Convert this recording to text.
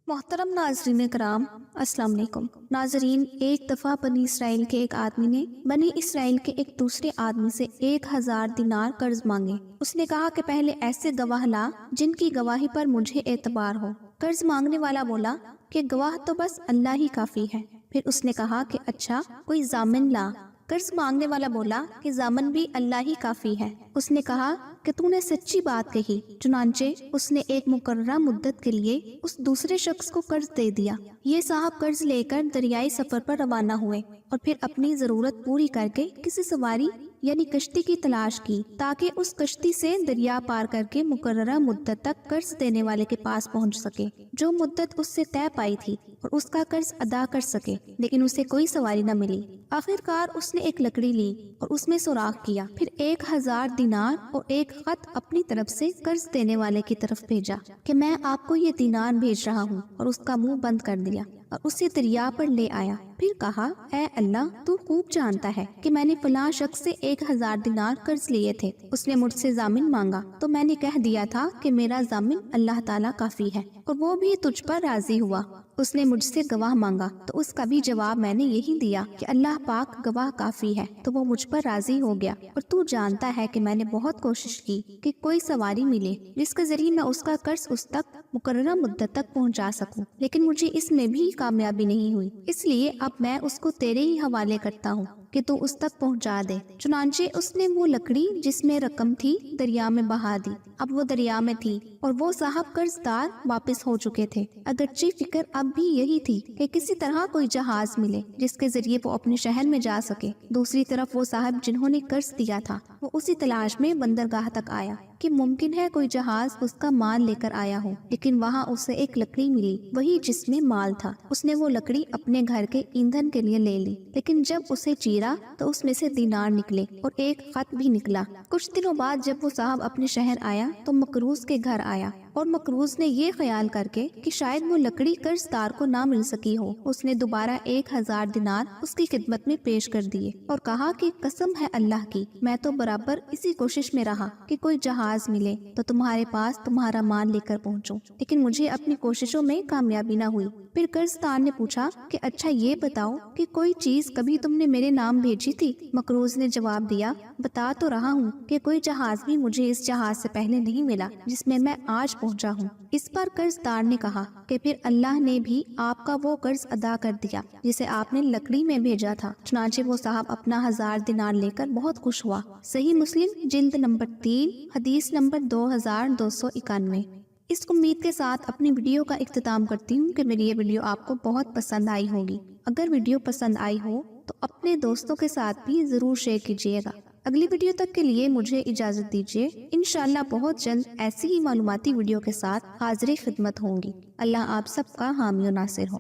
محترم ناظرین کرام، السلام علیکم ناظرین۔ ایک دفعہ بنی اسرائیل کے ایک آدمی نے بنی اسرائیل کے ایک دوسرے آدمی سے 1000 دینار قرض مانگے۔ اس نے کہا کہ پہلے ایسے گواہ لا جن کی گواہی پر مجھے اعتبار ہو۔ قرض مانگنے والا بولا کہ گواہ تو بس اللہ ہی کافی ہے۔ پھر اس نے کہا کہ اچھا کوئی ضامن لا۔ قرض مانگنے والا بولا کہ ضامن بھی اللہ ہی کافی ہے۔ اس نے کہا کہ تو نے سچی بات کہی۔ چنانچہ اس نے ایک مقررہ مدت کے لیے اس دوسرے شخص کو قرض دے دیا۔ یہ صاحب قرض لے کر دریائی سفر پر روانہ ہوئے اور پھر اپنی ضرورت پوری کر کے کسی سواری یعنی کشتی کی تلاش کی تاکہ اس کشتی سے دریا پار کر کے مقررہ مدت تک قرض دینے والے کے پاس پہنچ سکے، جو مدت اس سے طے پائی تھی، اور اس کا قرض ادا کر سکے، لیکن اسے کوئی سواری نہ ملی۔ آخرکار اس نے ایک لکڑی لی اور اس میں سوراخ کیا، پھر 1000 دینار اور ایک خط اپنی طرف سے قرض دینے والے کی طرف بھیجا کہ میں آپ کو یہ دینار بھیج رہا ہوں، اور اس کا منہ بند کر دیا اور اسے دریا پر لے آیا۔ پھر کہا اے اللہ، تو خوب جانتا ہے کہ میں نے فلاں شخص سے 1000 دینار قرض لیے تھے۔ اس نے مجھ سے ضامن مانگا تو میں نے کہہ دیا تھا کہ میرا ضامن اللہ تعالیٰ کافی ہے، اور وہ بھی تجھ پر راضی ہوا۔ اس نے مجھ سے گواہ مانگا تو اس کا بھی جواب میں نے یہی دیا کہ اللہ پاک گواہ کافی ہے، تو وہ مجھ پر راضی ہو گیا۔ اور تو جانتا ہے کہ میں نے بہت کوشش کی کہ کوئی سواری ملے جس کے ذریعے میں اس کا قرض اس تک مقررہ مدت تک پہنچا سکوں، لیکن مجھے اس میں بھی کامیابی نہیں ہوئی، اس لیے اب میں اس کو تیرے ہی حوالے کرتا ہوں کہ تو اس تک پہنچا دے۔ چنانچہ اس نے وہ لکڑی جس میں رقم تھی دریا میں بہا دی۔ اب وہ دریا میں تھی اور وہ صاحب قرض دار واپس ہو چکے تھے۔ اگرچہ فکر اب بھی یہی تھی کہ کسی طرح کوئی جہاز ملے جس کے ذریعے وہ اپنے شہر میں جا سکے۔ دوسری طرف وہ صاحب جنہوں نے قرض دیا تھا، وہ اسی تلاش میں بندرگاہ تک آیا کہ ممکن ہے کوئی جہاز اس کا مال لے کر آیا ہو، لیکن وہاں اسے ایک لکڑی ملی، وہی جس میں مال تھا۔ اس نے وہ لکڑی اپنے گھر کے ایندھن کے لیے لے لی، لیکن جب اسے چیرا تو اس میں سے دینار نکلے اور ایک خط بھی نکلا۔ کچھ دنوں بعد جب وہ صاحب اپنے شہر آیا تو مقروض کے گھر آیا، اور مقروض نے یہ خیال کر کے کہ شاید وہ لکڑی قرض دار کو نہ مل سکی ہو، اس نے دوبارہ 1000 دینار اس کی خدمت میں پیش کر دیے اور کہا کہ قسم ہے اللہ کی، میں تو برابر اسی کوشش میں رہا کہ کوئی جہاز ملے تو تمہارے پاس تمہارا مال لے کر پہنچوں، لیکن مجھے اپنی کوششوں میں کامیابی نہ ہوئی۔ پھر قرض دار نے پوچھا کہ اچھا یہ بتاؤ کہ کوئی چیز کبھی تم نے میرے نام بھیجی تھی؟ مقروض نے جواب دیا، بتا تو رہا ہوں کہ کوئی جہاز بھی مجھے اس جہاز سے پہلے نہیں ملا جس میں میں آج پہنچا ہوں۔ اس پر قرض دار نے کہا کہ پھر اللہ نے بھی آپ کا وہ قرض ادا کر دیا جسے آپ نے لکڑی میں بھیجا تھا۔ چنانچہ وہ صاحب اپنا 1000 دینار لے کر بہت خوش ہوا۔ صحیح مسلم جلد نمبر 3 حدیث نمبر 2291۔ اس امید کے ساتھ اپنی ویڈیو کا اختتام کرتی ہوں کہ میری یہ ویڈیو آپ کو بہت پسند آئی ہوگی۔ اگر ویڈیو پسند آئی ہو تو اپنے دوستوں کے ساتھ بھی ضرور شیئر کیجیے گا۔ اگلی ویڈیو تک کے لیے مجھے اجازت دیجیے۔ انشاءاللہ بہت جلد ایسی ہی معلوماتی ویڈیو کے ساتھ حاضر خدمت ہوں گی۔ اللہ آپ سب کا حامی و ناصر ہو۔